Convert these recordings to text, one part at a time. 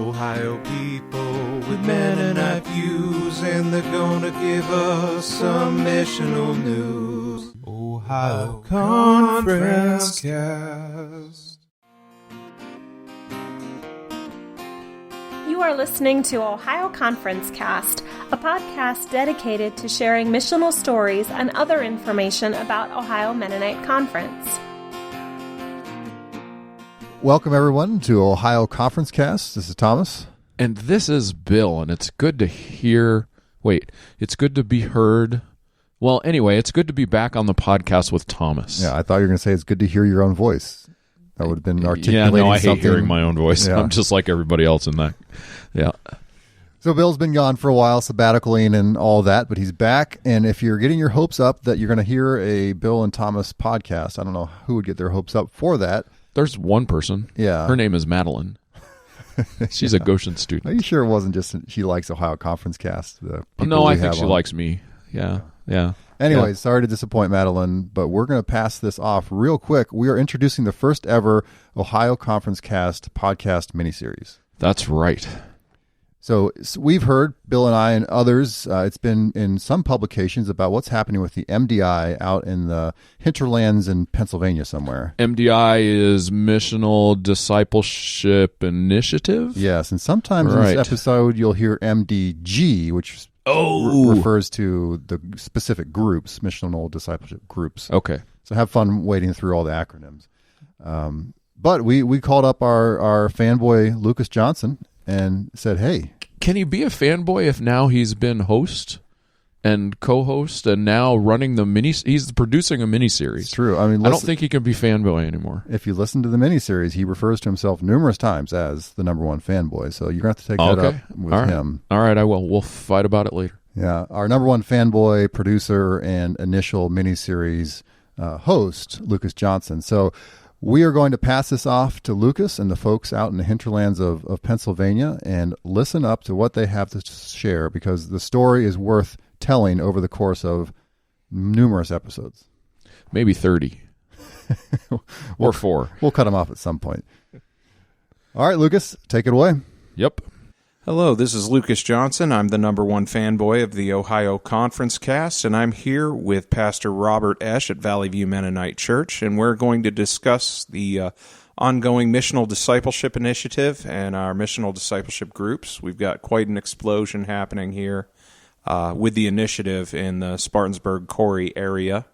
Ohio people with Mennonite views, and they're gonna give us some missional news. Ohio Conference Cast. You are listening to Ohio Conference Cast, a podcast dedicated to sharing missional stories and other information about Ohio Mennonite Conference. Welcome, everyone, to Ohio Conference Cast. This is Thomas. And this is Bill, and it's good to hear... it's good to be heard. Well, anyway, it's good to be back on the podcast with Thomas. Yeah, I thought you were going to say it's good to hear your own voice. That would have been articulating something. I hate hearing my own voice. Yeah. I'm just like everybody else in that. Yeah. So Bill's been gone for a while, sabbaticaling and all that, but he's back. And if you're getting your hopes up that you're going to hear a Bill and Thomas podcast, I don't know who would get their hopes up for that. There's one person. Yeah. Her name is Madeline. She's a Goshen student. Are you sure it wasn't just she likes Ohio Conference Cast? No, I think she likes me. Yeah. Anyway, Sorry to disappoint Madeline, but we're going to pass this off real quick. We are introducing the first ever Ohio Conference Cast podcast miniseries. That's right. So we've heard, Bill and I and others, it's been in some publications about what's happening with the MDI out in the hinterlands in Pennsylvania somewhere. MDI is Missional Discipleship Initiative? Yes, and sometimes in this episode you'll hear MDG, which refers to the specific groups, Missional Discipleship Groups. Okay. So have fun wading through all the acronyms. But we called up our fanboy, Lucas Johnson, and said, hey. Can he be a fanboy if now he's been host and co-host and now running he's producing a miniseries? It's true. I mean, I don't think he can be fanboy anymore. If you listen to the miniseries, he refers to himself numerous times as the number one fanboy. So you're going to have to take that up with him. All right, I will. We'll fight about it later. Yeah. Our number one fanboy, producer, and initial miniseries host, Lucas Johnson. So we are going to pass this off to Lucas and the folks out in the hinterlands of Pennsylvania and listen up to what they have to share, because the story is worth telling over the course of numerous episodes. Maybe 30. Or 4. We'll cut them off at some point. All right, Lucas, take it away. Yep. Hello, this is Lucas Johnson. I'm the number one fanboy of the Ohio Conference Cast, and I'm here with Pastor Robert Esh at Valley View Mennonite Church, and we're going to discuss the ongoing Missional Discipleship Initiative and our Missional Discipleship Groups. We've got quite an explosion happening here with the initiative in the Spartansburg-Corry area.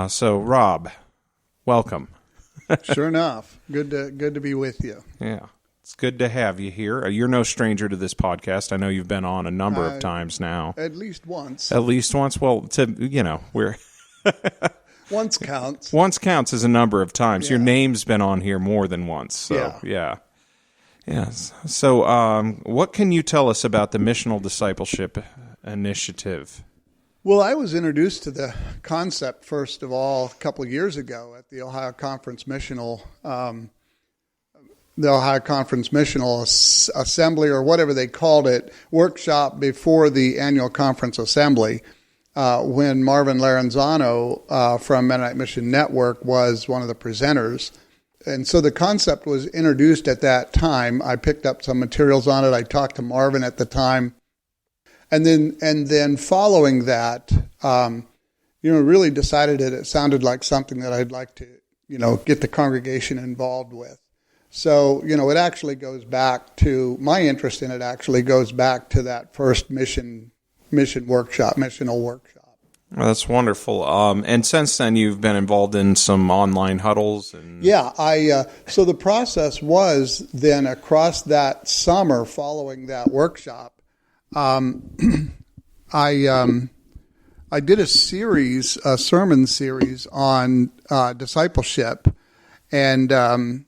So, Rob, welcome. Sure enough. Good to be with you. Yeah. It's good to have you here. You're no stranger to this podcast. I know you've been on a number of times now. At least once. At least once. Well, we're once counts. Once counts as a number of times. Yeah. Your name's been on here more than once. So, yeah. Yes. So, what can you tell us about the Missional Discipleship Initiative? Well, I was introduced to the concept, first of all, a couple of years ago at the Ohio Conference Missional Assembly, or whatever they called it, workshop before the annual conference assembly, when Marvin Laranzano from Mennonite Mission Network was one of the presenters. And so the concept was introduced at that time. I picked up some materials on it. I talked to Marvin at the time. And then following that, really decided that it sounded like something that I'd like to, get the congregation involved with. So, it actually goes back to, my interest in it actually goes back to that first missional workshop. Well, that's wonderful. And since then, you've been involved in some online huddles. Yeah, so the process was then across that summer following that workshop, I did a sermon series on discipleship, and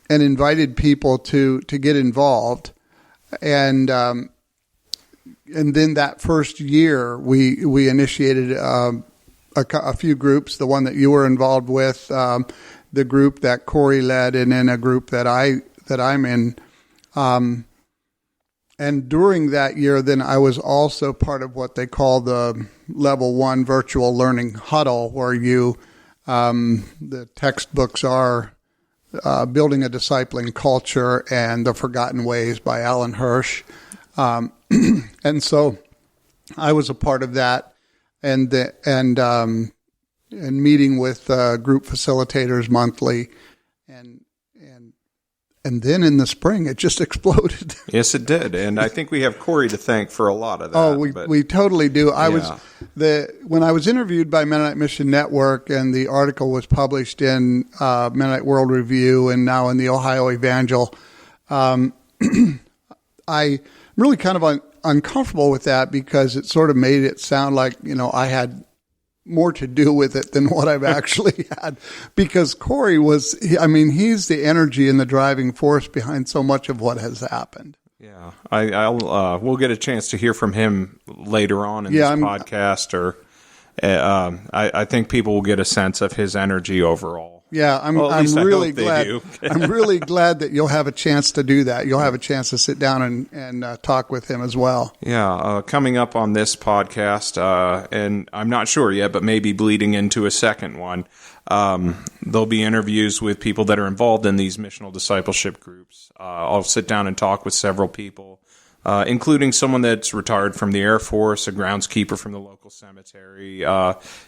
invited people to get involved, and then that first year we initiated a few groups. The one that you were involved with, the group that Corey led, and then a group that I'm in. And during that year, then I was also part of what they call the Level 1 Virtual Learning Huddle, where the textbooks are Building a Discipling Culture and The Forgotten Ways by Alan Hirsch. And so I was a part of that and meeting with group facilitators monthly. And then in the spring, it just exploded. Yes, it did. And I think we have Corey to thank for a lot of that. Oh, we totally do. When I was interviewed by Mennonite Mission Network and the article was published in Mennonite World Review and now in the Ohio Evangel, I'm really kind of uncomfortable with that because it sort of made it sound like, I had more to do with it than what I've actually had, because Corey he's the energy and the driving force behind so much of what has happened. Yeah, we'll get a chance to hear from him later on in this podcast, or I think people will get a sense of his energy overall. Yeah, I'm really glad. I'm really glad that you'll have a chance to do that. You'll have a chance to sit down and talk with him as well. Yeah, coming up on this podcast, and I'm not sure yet, but maybe bleeding into a second one, there'll be interviews with people that are involved in these missional discipleship groups. I'll sit down and talk with several people, including someone that's retired from the Air Force, a groundskeeper from the local cemetery.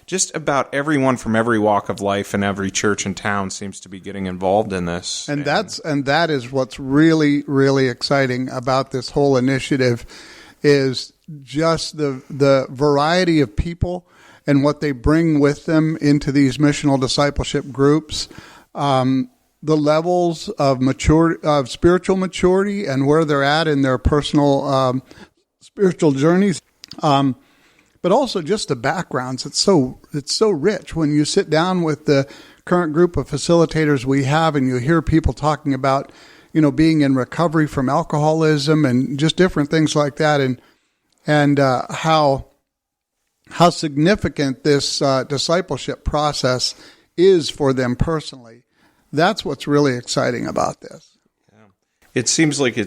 Just about everyone from every walk of life and every church and town seems to be getting involved in this. And that is what's really, really exciting about this whole initiative, is just the variety of people and what they bring with them into these missional discipleship groups. The levels of spiritual maturity and where they're at in their personal spiritual journeys, but also just the backgrounds. It's so rich when you sit down with the current group of facilitators we have, and you hear people talking about, being in recovery from alcoholism and just different things like that, and how significant this discipleship process is for them personally. That's what's really exciting about this. Yeah. It seems like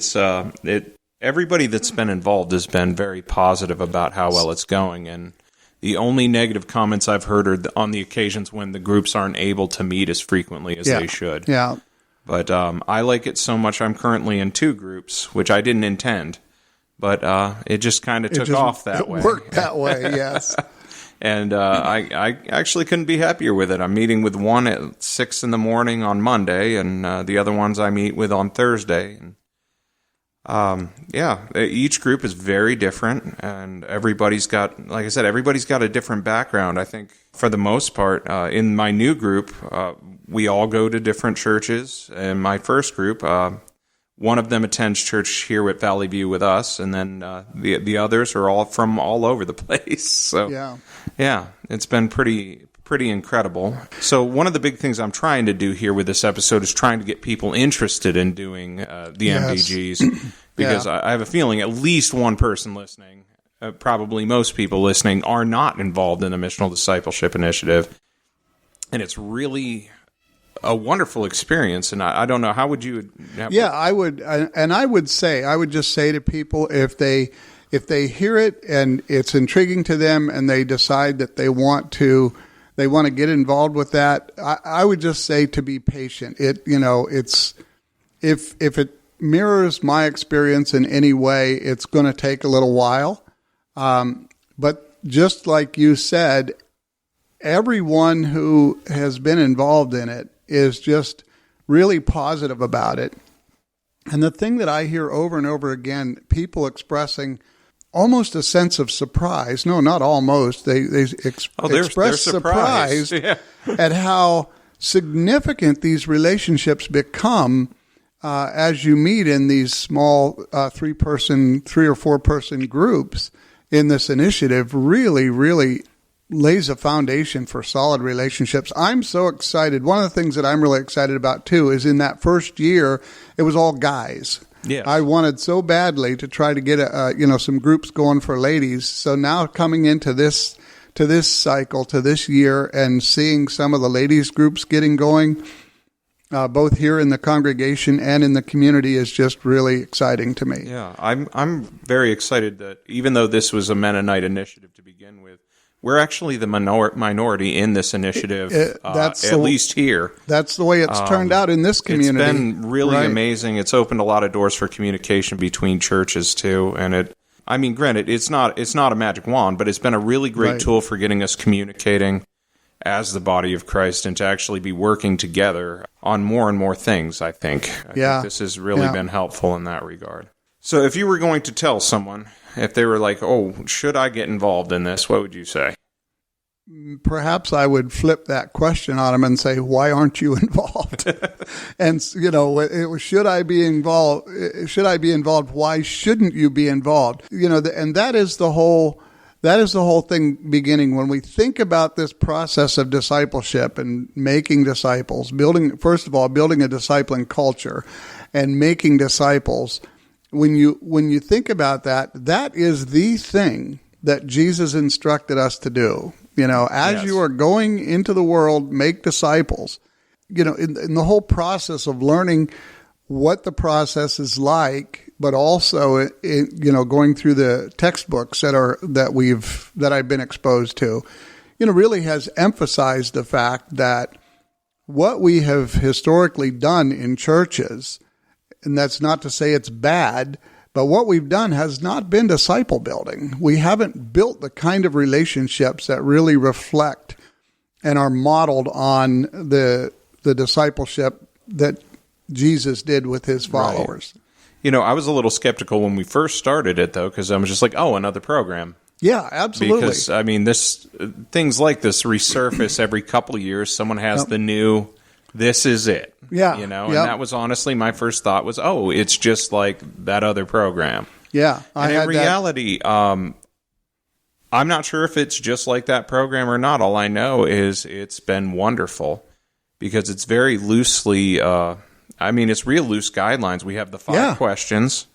everybody that's been involved has been very positive about how well it's going, and the only negative comments I've heard are on the occasions when the groups aren't able to meet as frequently as they should. Yeah. But I like it so much. I'm currently in 2 groups, which I didn't intend, but it just kind of took off that way. It worked that way, yes. And I actually couldn't be happier with it. I'm meeting with one at 6 a.m. on Monday, and the other ones I meet with on Thursday. And each group is very different, and everybody's got, like I said, everybody's got a different background. I think for the most part, in my new group, we all go to different churches. In my first group, one of them attends church here at Valley View with us, and then the others are all from all over the place. So yeah, it's been pretty incredible. So one of the big things I'm trying to do here with this episode is trying to get people interested in doing the MDGs, because I have a feeling at least one person listening, probably most people listening, are not involved in the Missional Discipleship Initiative, and it's really a wonderful experience. And I don't know, how would you? I would, and I would just say to people, if they hear it and it's intriguing to them and they decide that they want to get involved with that, I would just say to be patient. It's if it mirrors my experience in any way, it's going to take a little while. But just like you said, everyone who has been involved in it is just really positive about it. And the thing that I hear over and over again, people expressing almost a sense of surprise. No, not almost. They express surprise at how significant these relationships become as you meet in these small 3 or 4 person groups in this initiative. Really, really lays a foundation for solid relationships. I'm so excited. One of the things that I'm really excited about too is in that first year, it was all guys. Yes. I wanted so badly to try to get some groups going for ladies. So now coming into this cycle, to this year, and seeing some of the ladies groups getting going, both here in the congregation and in the community, is just really exciting to me. Yeah, I'm very excited that even though this was a Mennonite initiative to begin with, we're actually the minority in this initiative, at least here. That's the way it's turned out in this community. It's been really amazing. It's opened a lot of doors for communication between churches too, and granted, it's not a magic wand, but it's been a really great tool for getting us communicating as the body of Christ and to actually be working together on more and more things, I think. I think this has really been helpful in that regard. So if you were going to tell someone, if they were like, oh, should I get involved in this, what would you say? Perhaps I would flip that question on them and say, why aren't you involved? And, should I be involved? Why shouldn't you be involved? And that is the whole thing beginning when we think about this process of discipleship and making disciples, building a discipling culture and making disciples. When you think about that, that is the thing that Jesus instructed us to do. As you are going into the world, make disciples. In the whole process of learning what the process is like, but also going through the textbooks that I've been exposed to, really has emphasized the fact that what we have historically done in churches, and that's not to say it's bad, but what we've done has not been disciple building. We haven't built the kind of relationships that really reflect and are modeled on the discipleship that Jesus did with his followers. Right. I was a little skeptical when we first started it, though, because I was just like, oh, another program. Yeah, absolutely. Because, things like this resurface every couple of years. Someone has the new, this is it. Yeah. And that was honestly my first thought was, oh, it's just like that other program. Yeah. In reality, I'm not sure if it's just like that program or not. All I know is it's been wonderful because it's very loosely, it's real loose guidelines. We have the 5 questions,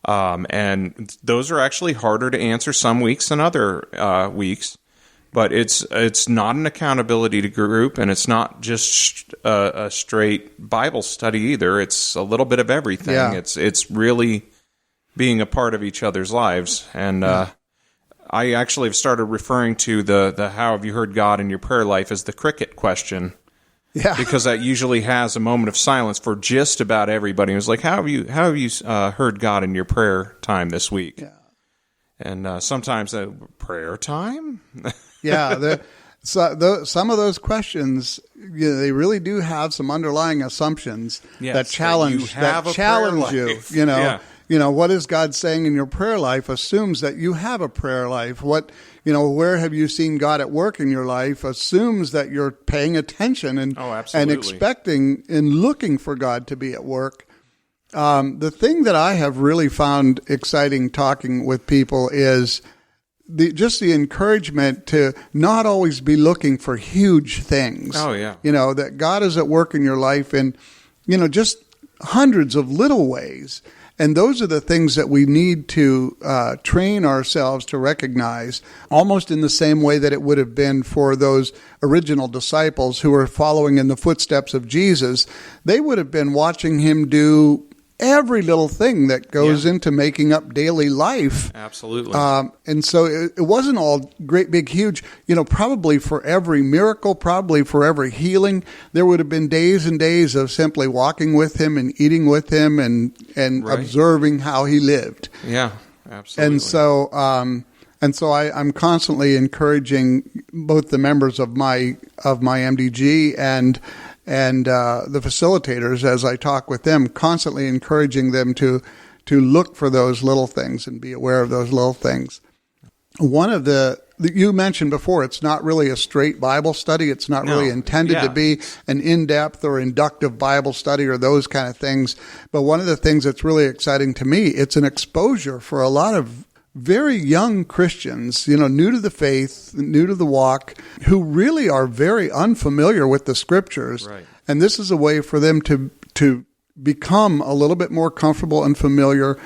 and those are actually harder to answer some weeks than other weeks. But it's not an accountability group, and it's not just a straight Bible study either. It's a little bit of everything. Yeah. It's really being a part of each other's lives. And I actually have started referring to the how have you heard God in your prayer life as the cricket question. Yeah. Because that usually has a moment of silence for just about everybody. It was like, how have you heard God in your prayer time this week? Yeah. And sometimes prayer time. Yeah, some of those questions, they really do have some underlying assumptions that challenge you. What is God saying in your prayer life assumes that you have a prayer life. Where have you seen God at work in your life assumes that you're paying attention and expecting and looking for God to be at work. The thing that I have really found exciting talking with people is the encouragement to not always be looking for huge things. Oh, yeah. That God is at work in your life in, just hundreds of little ways. And those are the things that we need to train ourselves to recognize, almost in the same way that it would have been for those original disciples who were following in the footsteps of Jesus. They would have been watching him do every little thing that goes into making up daily life. Absolutely. And so it wasn't all great, big, huge. Probably for every miracle, probably for every healing, there would have been days and days of simply walking with him and eating with him and observing how he lived. Yeah, absolutely. And so I'm constantly encouraging both the members of my MDG and the facilitators, as I talk with them, constantly encouraging them to look for those little things and be aware of those little things. One of you mentioned before, it's not really a straight Bible study. It's not really intended to be an in-depth or inductive Bible study or those kind of things. But one of the things that's really exciting to me, it's an exposure for a lot of very young Christians, new to the faith, new to the walk, who really are very unfamiliar with the scriptures. Right. And this is a way for them to become a little bit more comfortable and familiar.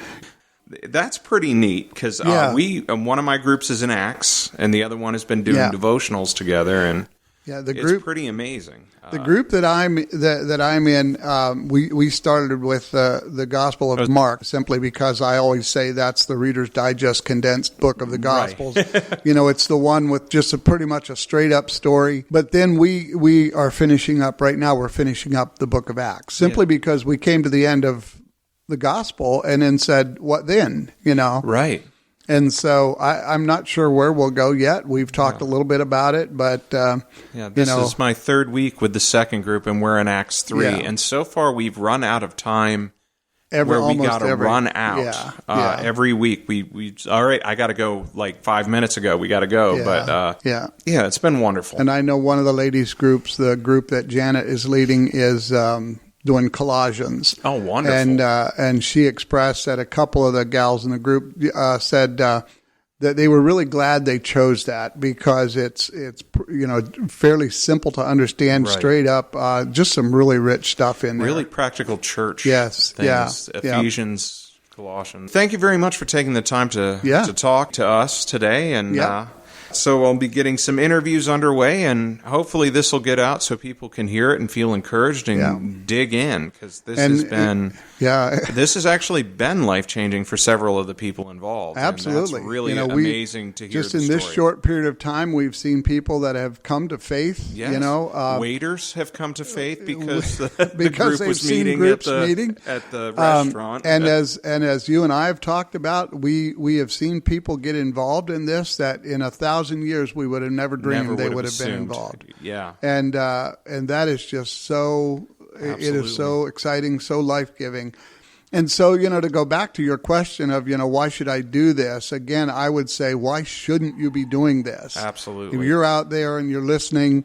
That's pretty neat because one of my groups is in Acts and the other one has been doing devotionals together. And Yeah, the It's group pretty amazing. The group that I'm in, we started with the Gospel of Mark simply because I always say that's the Reader's Digest condensed book of the Gospels. Right. It's the one with just pretty much a straight up story. But then we are finishing up right now. We're finishing up the book of Acts simply because we came to the end of the Gospel and then said, "What then?" Right. And so I'm not sure where we'll go yet. We've talked a little bit about it, but this is my third week with the second group, and we're in Acts 3. Yeah. And so far, we've run out of time where we got to run out. Every week, we all right, I got to go like 5 minutes ago. We got to go. Yeah. But it's been wonderful. And I know one of the ladies' groups, the group that Janet is leading, is doing Colossians. Oh, wonderful. And she expressed that a couple of the gals in the group said that they were really glad they chose that because it's fairly simple to understand, straight up, just some really rich stuff in there. Really practical church things. Ephesians, Colossians. Thank you very much for taking the time to talk to us today. And so I'll be getting some interviews underway, and hopefully this will get out so people can hear it and feel encouraged and dig in, because this has actually been life-changing for several of the people involved. Absolutely. And that's really amazing to hear. Just in this short period of time, we've seen people that have come to faith. Yes. Waiters have come to faith because the group was meeting at the restaurant. And as you and I have talked about, we have seen people get involved in this that in 1,000 years we would have never dreamed they would have been involved. Yeah. And that is just so, Absolutely. It is so exciting, so life-giving. And so, to go back to your question of, why should I do this? Again, I would say, why shouldn't you be doing this? Absolutely. If you're out there and you're listening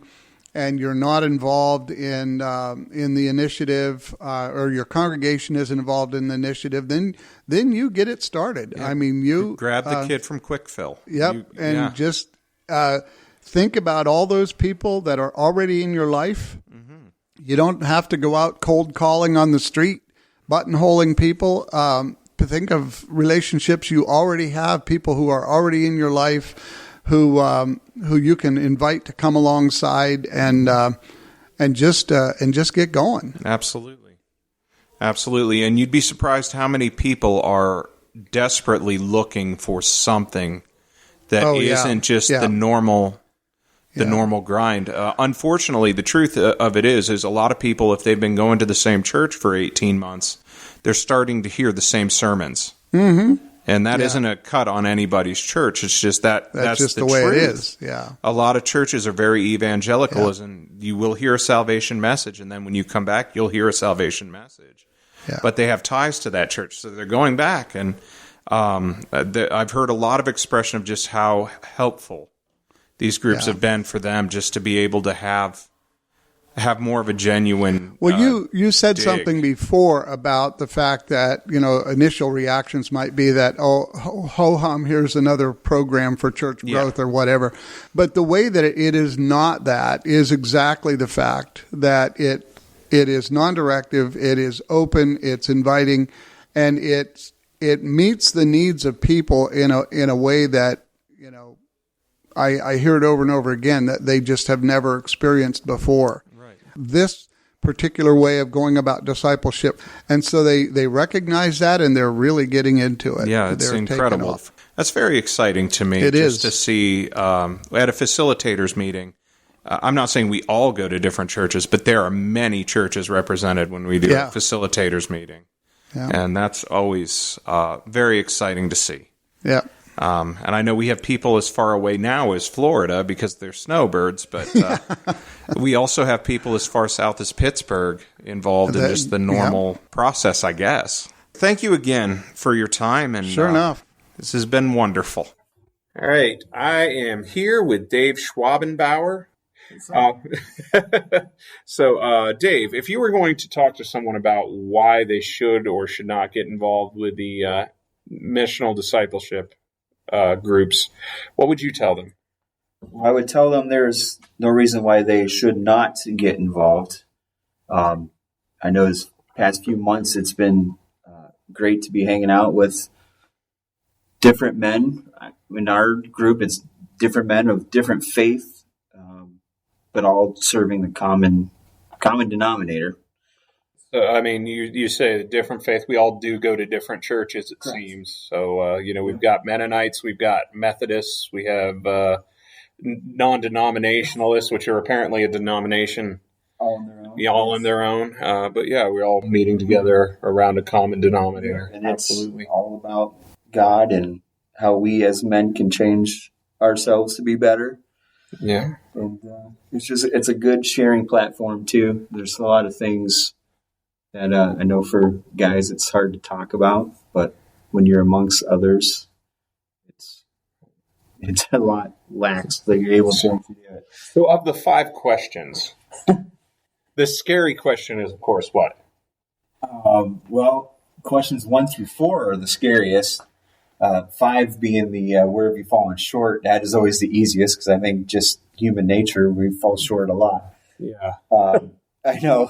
and you're not involved in the initiative, or your congregation isn't involved in the initiative, then you get it started. Yeah. I mean, you grab the kid from Quick Fill. Yep, just think about all those people that are already in your life. Mm-hmm. You don't have to go out cold calling on the street, buttonholing people. Think of relationships you already have, people who are already in your life, who you can invite to come alongside and just get going. Absolutely. And you'd be surprised how many people are desperately looking for something that isn't just the normal grind. Unfortunately, the truth of it is a lot of people, if they've been going to the same church for 18 months, they're starting to hear the same sermons. Mm-hmm. And that isn't a cut on anybody's church. It's just that's just the way truth. It is. Yeah. A lot of churches are very evangelical, and you will hear a salvation message, and then when you come back, you'll hear a salvation message. Yeah. But they have ties to that church, so they're going back. And I've heard a lot of expression of just how helpful these groups have been for them, just to be able to have more of a genuine. Well, you said something before about the fact that initial reactions might be that ho hum, here's another program for church growth or whatever. But the way that it is not that is exactly the fact that it is non-directive, it is open, it's inviting, and it meets the needs of people in a way that I hear it over and over again that they just have never experienced before. This particular way of going about discipleship. And so they recognize that, and they're really getting into it. Yeah, it's incredible. That's very exciting to me. It is. To see at a facilitators meeting. I'm not saying we all go to different churches, but there are many churches represented when we do a facilitators meeting. Yeah. And that's always very exciting to see. Yeah. And I know we have people as far away now as Florida because they're snowbirds, but we also have people as far south as Pittsburgh involved in just the normal process, I guess. Thank you again for your time. And sure enough. This has been wonderful. All right. I am here with Dave Schwabenbauer. So, Dave, if you were going to talk to someone about why they should or should not get involved with the missional discipleship groups, what would you tell them? I would tell them there's no reason why they should not get involved. I know this past few months it's been great to be hanging out with different men. In our group, it's different men of different faith, but all serving the common denominator. So, I mean, you say different faith. We all do go to different churches, it seems. So, we've got Mennonites, we've got Methodists, we have non-denominationalists, which are apparently a denomination. All on their own. Yeah, all on their own. But yeah, we're all meeting together around a common denominator. And it's all about God and how we as men can change ourselves to be better. Yeah. And it's a good sharing platform too. There's a lot of things that I know for guys it's hard to talk about, but when you're amongst others, it's a lot lax that you're able to do it. So of the 5 questions, the scary question is, of course, what? Well, questions 1 through 4 are the scariest. 5 being the where have you fallen short? That is always the easiest because I think just human nature, we fall short a lot. Yeah. I know.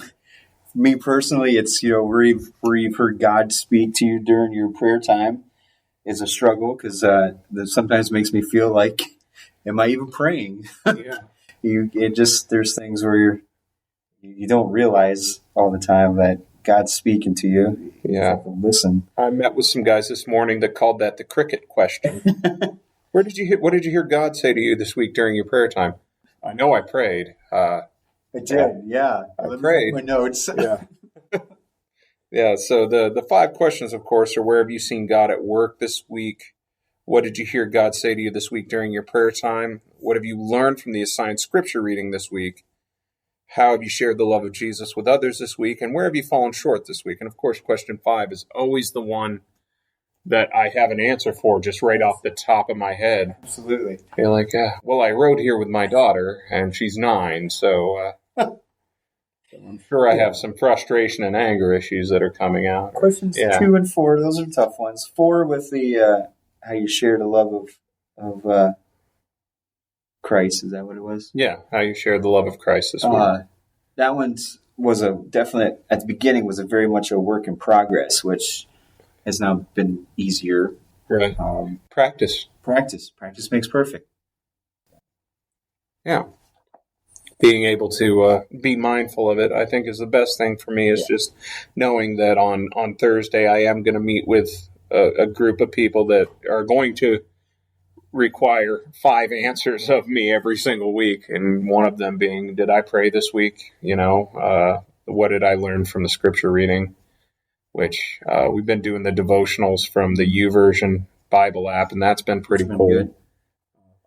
Me personally, it's where you've heard God speak to you during your prayer time is a struggle because that sometimes makes me feel like, am I even praying? Yeah. There's things where you don't realize all the time that God's speaking to you. Yeah. Listen. I met with some guys this morning that called that the cricket question. What did you hear God say to you this week during your prayer time? I know I prayed. I did, yeah. I prayed. My notes. Yeah. Yeah, so the 5 questions, of course, are where have you seen God at work this week? What did you hear God say to you this week during your prayer time? What have you learned from the assigned scripture reading this week? How have you shared the love of Jesus with others this week? And where have you fallen short this week? And, of course, question 5 is always the one that I have an answer for just right off the top of my head. Absolutely. You're like, well, I rode here with my daughter, and she's 9, so I'm sure I have some frustration and anger issues that are coming out. Questions 2 and 4, those are tough ones. 4 with the how you share the love of Christ. Is that what it was? Yeah, how you share the love of Christ this week. That one was a definite, at the beginning, was a very much a work in progress, which has now been easier. Right. Practice. Practice makes perfect. Yeah. Being able to be mindful of it, I think, is the best thing for me, is just knowing that on Thursday I am going to meet with a group of people that are going to require 5 answers of me every single week, and one of them being, did I pray this week? What did I learn from the scripture reading? Which we've been doing the devotionals from the YouVersion Bible app, and that's been pretty cool. Good.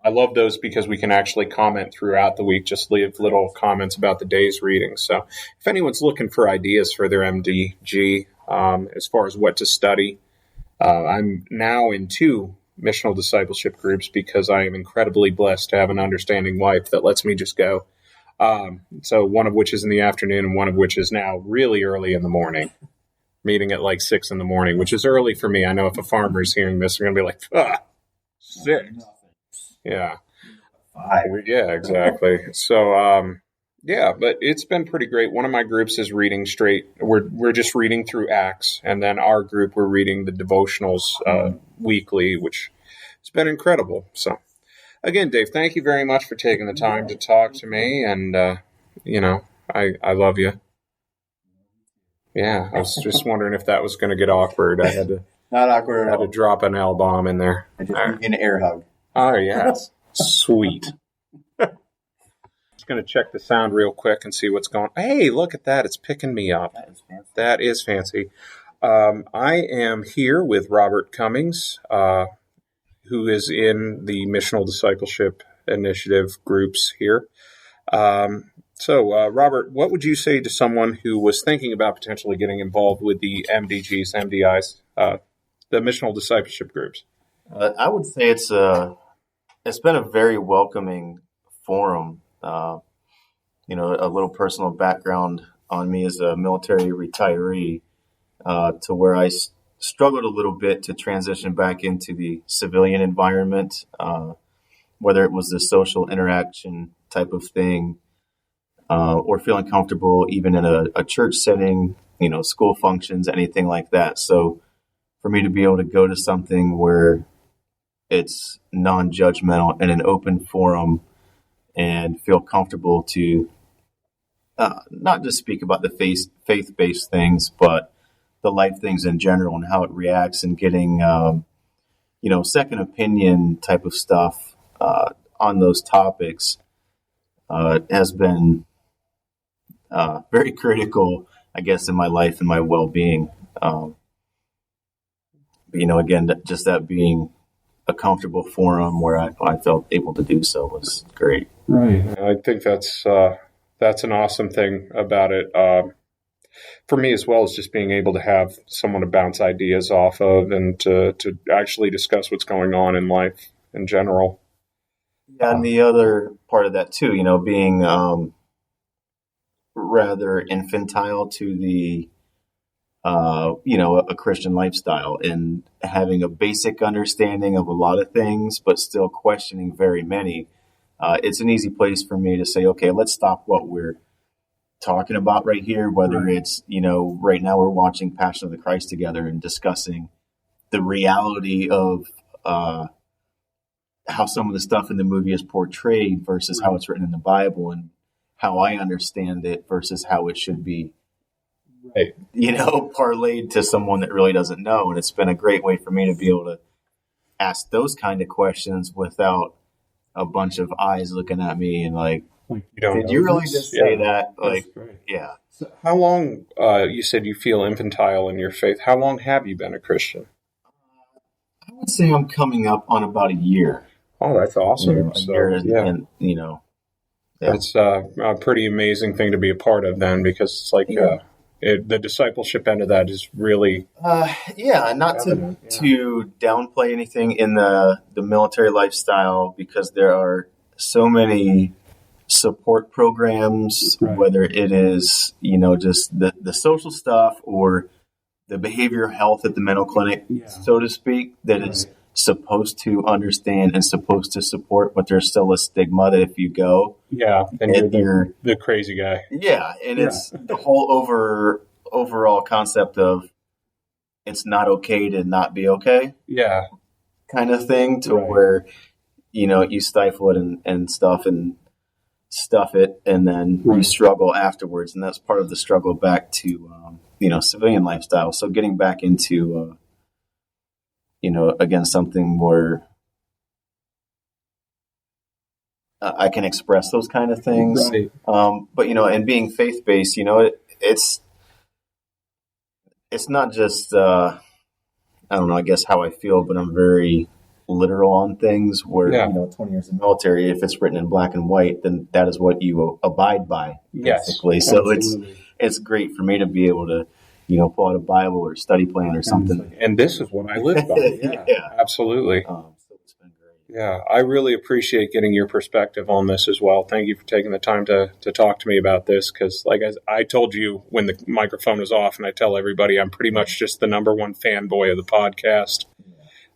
I love those because we can actually comment throughout the week, just leave little comments about the day's reading. So if anyone's looking for ideas for their MDG as far as what to study, I'm now in 2 missional discipleship groups because I am incredibly blessed to have an understanding wife that lets me just go. So one of which is in the afternoon and one of which is now really early in the morning, meeting at like 6 in the morning, which is early for me. I know if a farmer is hearing this, they're going to be like, 6. Yeah. 5. Yeah, exactly. So, but it's been pretty great. One of my groups is reading straight. We're just reading through Acts, and then our group, we're reading the devotionals weekly, which has been incredible. So, again, Dave, thank you very much for taking the time to talk to me, and I love you. Yeah, I was just wondering if that was going to get awkward. I had to not awkward. I had to drop an L bomb in there. I just need an air hug. Oh yes, sweet. Just going to check the sound real quick and see what's going on. Hey, look at that. It's picking me up. That is fancy. I am here with Robert Cummings, who is in the Missional Discipleship Initiative groups here. So, Robert, what would you say to someone who was thinking about potentially getting involved with the MDGs, MDIs, the Missional Discipleship Groups? I would say it's been a very welcoming forum. A little personal background on me as a military retiree, to where I struggled a little bit to transition back into the civilian environment, whether it was the social interaction type of thing, or feeling comfortable even in a church setting, school functions, anything like that. So for me to be able to go to something where it's non-judgmental and an open forum and feel comfortable to not just speak about the faith-based things, but the life things in general and how it reacts, and getting, second opinion type of stuff on those topics has been very critical, I guess, in my life and my well-being. Again, just that being a comfortable forum where I felt able to do so was great. Right. I think that's an awesome thing about it. For me as well, as just being able to have someone to bounce ideas off of and to actually discuss what's going on in life in general. Yeah, and the other part of that too, being rather infantile to the a Christian lifestyle, and having a basic understanding of a lot of things, but still questioning very many. It's an easy place for me to say, okay, let's stop what we're talking about right here, whether it's, right now we're watching Passion of the Christ together and discussing the reality of how some of the stuff in the movie is portrayed versus how it's written in the Bible, and how I understand it versus how it should be, parlayed to someone that really doesn't know. And it's been a great way for me to be able to ask those kind of questions without a bunch of eyes looking at me and like, did you really just say that? Yeah. So how long, you said you feel infantile in your faith. How long have you been a Christian? I would say I'm coming up on about a year. Oh, that's awesome. That's a pretty amazing thing to be a part of then, because it's like the discipleship end of that is really... not to downplay anything in the military lifestyle, because there are so many support programs, whether it is, just the social stuff or the behavioral health at the mental clinic, so to speak, that is supposed to understand and supposed to support, but there's still a stigma that if you go, then you're the crazy guy. It's the whole overall concept of it's not okay to not be okay, kind of thing, to where you stifle it and stuff and stuff it, and then you struggle afterwards, and that's part of the struggle back to civilian lifestyle. So getting back into again, something where I can express those kind of things. But, and being faith-based, it's not just, I don't know, I guess how I feel, but I'm very literal on things where, 20 years in the military, if it's written in black and white, then that is what you abide by, basically. Yes, so it's great for me to be able to, pull out a Bible or study plan or something. And this is what I live by. Absolutely. So it's been great. Yeah, I really appreciate getting your perspective on this as well. Thank you for taking the time to talk to me about this, because like I told you when the microphone was off, and I tell everybody I'm pretty much just the number one fanboy of the podcast.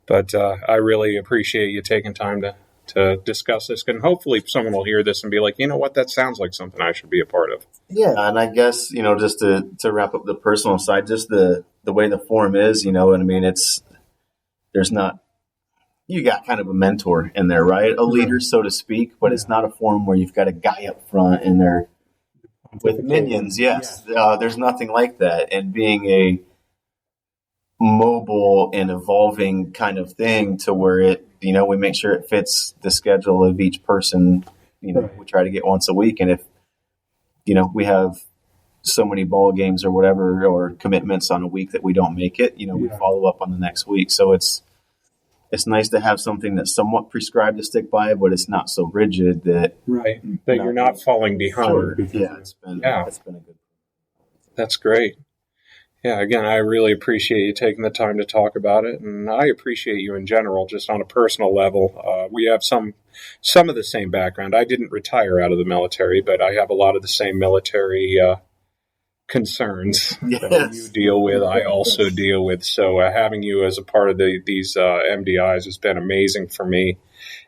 But I really appreciate you taking time to discuss this, and hopefully someone will hear this and be like, you know what, that sounds like something I should be a part of. Yeah, and I guess, just to wrap up the personal side, just the way the forum is, what I mean, you got kind of a mentor in there, right? A leader, so to speak, but it's not a forum where you've got a guy up front in there with minions. Yes, there's nothing like that. And being a mobile and evolving kind of thing, to where it, we make sure it fits the schedule of each person. We try to get once a week. And if, we have so many ball games or whatever, or commitments on a week that we don't make it, we follow up on the next week. So it's nice to have something that's somewhat prescribed to stick by, but it's not so rigid that you're not falling behind. Sure. It's been a good. That's great. Yeah, again, I really appreciate you taking the time to talk about it, and I appreciate you in general, just on a personal level. We have some of the same background. I didn't retire out of the military, but I have a lot of the same military concerns that you deal with, I also deal with. So having you as a part of these MDIs has been amazing for me.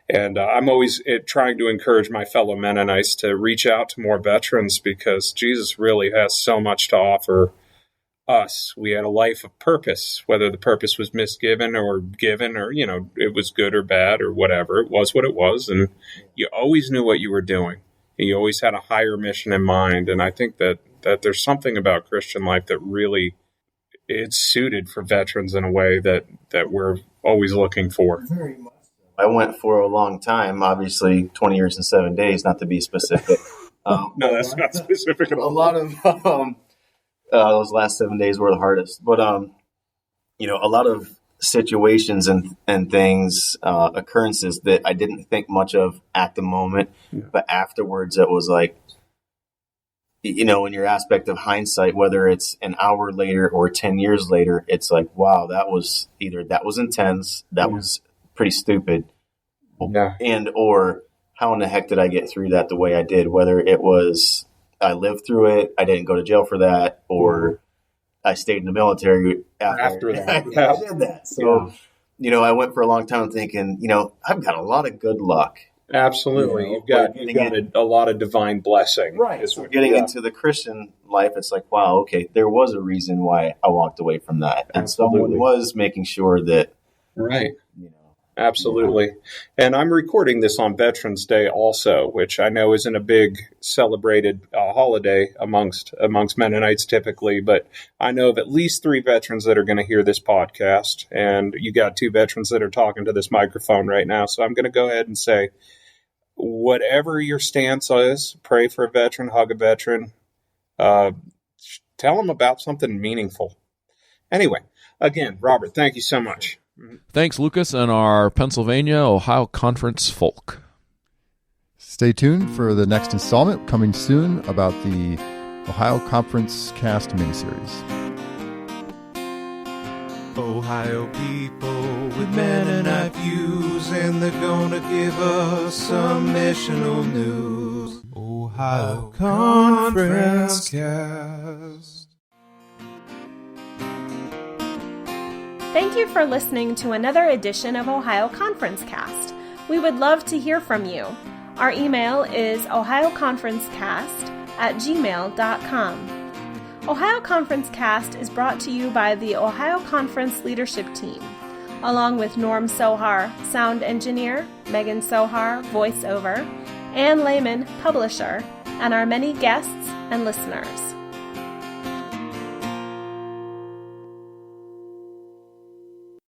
And I'm always trying to encourage my fellow Mennonites to reach out to more veterans, because Jesus really has so much to offer us. We had a life of purpose, whether the purpose was misgiven or given, or, it was good or bad or whatever. It was what it was. And you always knew what you were doing. You always had a higher mission in mind. And I think that there's something about Christian life that really, it's suited for veterans in a way that we're always looking for. Very much. I went for a long time, obviously 20 years and 7 days, not to be specific. No, that's not specific at all. A lot of those last 7 days were the hardest. But, a lot of situations and things, occurrences that I didn't think much of at the moment. Yeah. But afterwards, it was like, in your aspect of hindsight, whether it's an hour later or 10 years later, it's like, wow, that was intense. That was pretty stupid. Yeah. And, or how in the heck did I get through that the way I did? Whether it was, I lived through it, I didn't go to jail for that, or I stayed in the military after that. I did that. So, I went for a long time thinking, I've got a lot of good luck. Absolutely. You've got a lot of divine blessing. Right. So getting into the Christian life, it's like, wow, okay, there was a reason why I walked away from that. And someone was making sure that. Right. Absolutely. And I'm recording this on Veterans Day also, which I know isn't a big celebrated holiday amongst Mennonites typically, but I know of at least 3 veterans that are going to hear this podcast, and you got 2 veterans that are talking to this microphone right now. So I'm going to go ahead and say, whatever your stance is, pray for a veteran, hug a veteran, tell them about something meaningful. Anyway, again, Robert, thank you so much. Thanks, Lucas, and our Pennsylvania-Ohio Conference folk. Stay tuned for the next installment coming soon about the Ohio Conference Cast miniseries. Ohio people with Mennonite views, and they're gonna give us some missional news. Ohio Conference Cast. Thank you for listening to another edition of Ohio Conference Cast. We would love to hear from you. Our email is ohioconferencecast@gmail.com. Ohio Conference Cast is brought to you by the Ohio Conference Leadership Team, along with Norm Sohar, sound engineer, Megan Sohar, voiceover, Ann Lehman, publisher, and our many guests and listeners.